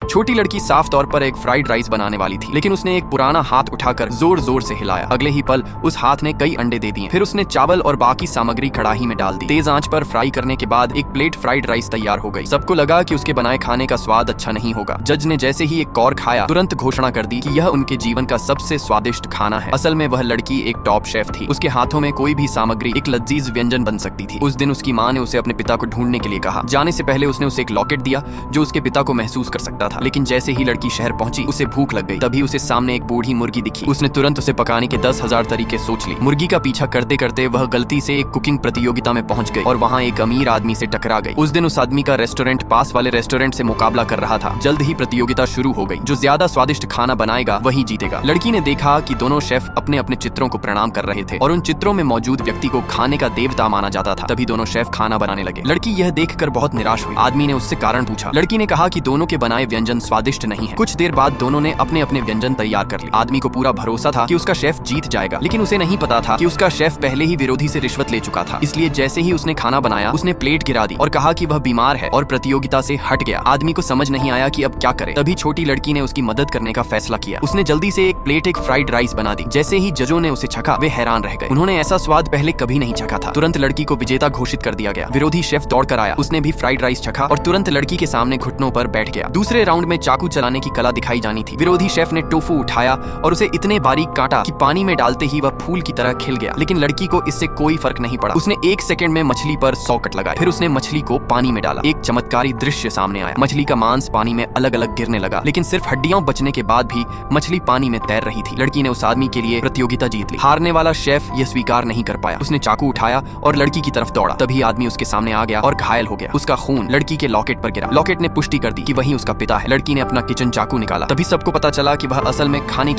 छोटी लड़की साफ तौर पर एक फ्राइड राइस बनाने वाली थी, लेकिन उसने एक पुराना हाथ उठाकर जोर जोर से हिलाया। अगले ही पल उस हाथ ने कई अंडे दे दिए। फिर उसने चावल और बाकी सामग्री कढ़ाई में डाल दी। तेज आंच पर फ्राई करने के बाद एक प्लेट फ्राइड राइस तैयार हो गई। सबको लगा कि उसके बनाए खाने का स्वाद अच्छा नहीं होगा। जज ने जैसे ही एक कौर खाया तुरंत घोषणा कर दी कि यह उनके जीवन का सबसे स्वादिष्ट खाना है। असल में वह लड़की एक टॉप शेफ थी। उसके हाथों में कोई भी सामग्री एक लजीज व्यंजन बन सकती थी। उस दिन उसकी माँ ने उसे अपने पिता को ढूंढने के लिए कहा। जाने से पहले उसने उसे एक लॉकेट दिया जो उसके पिता को महसूस कर सकता था। लेकिन जैसे ही लड़की शहर पहुंची उसे भूख लग गई। तभी उसे सामने एक बूढ़ी मुर्गी दिखी। उसने तुरंत उसे पकाने के 10,000 तरीके सोच लिए। मुर्गी का पीछा करते करते वह गलती से एक कुकिंग प्रतियोगिता में पहुंच गई और वहां एक अमीर आदमी से टकरा गई। उस दिन उस आदमी का रेस्टोरेंट पास वाले रेस्टोरेंट से मुकाबला कर रहा था। जल्द ही प्रतियोगिता शुरू हो गई। जो ज्यादा स्वादिष्ट खाना बनाएगा वही जीतेगा। लड़की ने देखा कि दोनों शेफ अपने अपने चित्रों को प्रणाम कर रहे थे और उन चित्रों में मौजूद व्यक्ति को खाने का देवता माना जाता था। तभी दोनों शेफ खाना बनाने लगे। लड़की यह देखकर बहुत निराश हुई। आदमी ने उससे कारण पूछा। लड़की ने कहा कि दोनों के बनाए व्यंजन स्वादिष्ट नहीं है। कुछ देर बाद दोनों ने अपने अपने व्यंजन तैयार कर लिए। आदमी को पूरा भरोसा था कि उसका शेफ जीत जाएगा, लेकिन उसे नहीं पता था कि उसका शेफ पहले ही विरोधी से रिश्वत ले चुका था। इसलिए जैसे ही उसने खाना बनाया उसने प्लेट गिरा दी और कहा कि वह बीमार है और प्रतियोगिता से हट गया। आदमी को समझ नहीं आया कि अब क्या करे। तभी छोटी लड़की ने उसकी मदद करने का फैसला किया। उसने जल्दी से एक प्लेट एक फ्राइड राइस बना दी। जैसे ही जजों ने उसे चखा वे हैरान रह गए। उन्होंने ऐसा स्वाद पहले कभी नहीं चखा था। तुरंत लड़की को विजेता घोषित कर दिया गया। विरोधी शेफ दौड़कर आया। उसने भी फ्राइड राइस चखा और तुरंत लड़की के सामने घुटनों पर बैठ गया। दूसरे राउंड में चाकू चलाने की कला दिखाई जानी थी। विरोधी शेफ ने टोफू उठाया और उसे इतने बारीक काटा कि पानी में डालते ही वह फूल की तरह खिल गया। लेकिन लड़की को इससे कोई फर्क नहीं पड़ा। उसने 1 सेकंड में मछली पर 100 कट लगाए। फिर उसने मछली को पानी में डाला। एक चमत्कारी दृश्य सामने आया। मछली का मांस पानी में अलग अलग गिरने लगा, लेकिन सिर्फ हड्डियां बचने के बाद भी मछली पानी में तैर रही थी। लड़की ने उस आदमी के लिए प्रतियोगिता जीत ली। हारने वाला शेफ यह स्वीकार नहीं कर पाया। उसने चाकू उठाया और लड़की की तरफ दौड़ा। तभी आदमी उसके सामने आ गया और घायल हो गया। उसका खून लड़की के लॉकेट पर गिरा। लॉकेट ने पुष्टि कर दी कि वही उसका पिता है। लड़की ने अपना किचन चाकू निकाला। तभी सबको पता चला कि वह असल में खाने की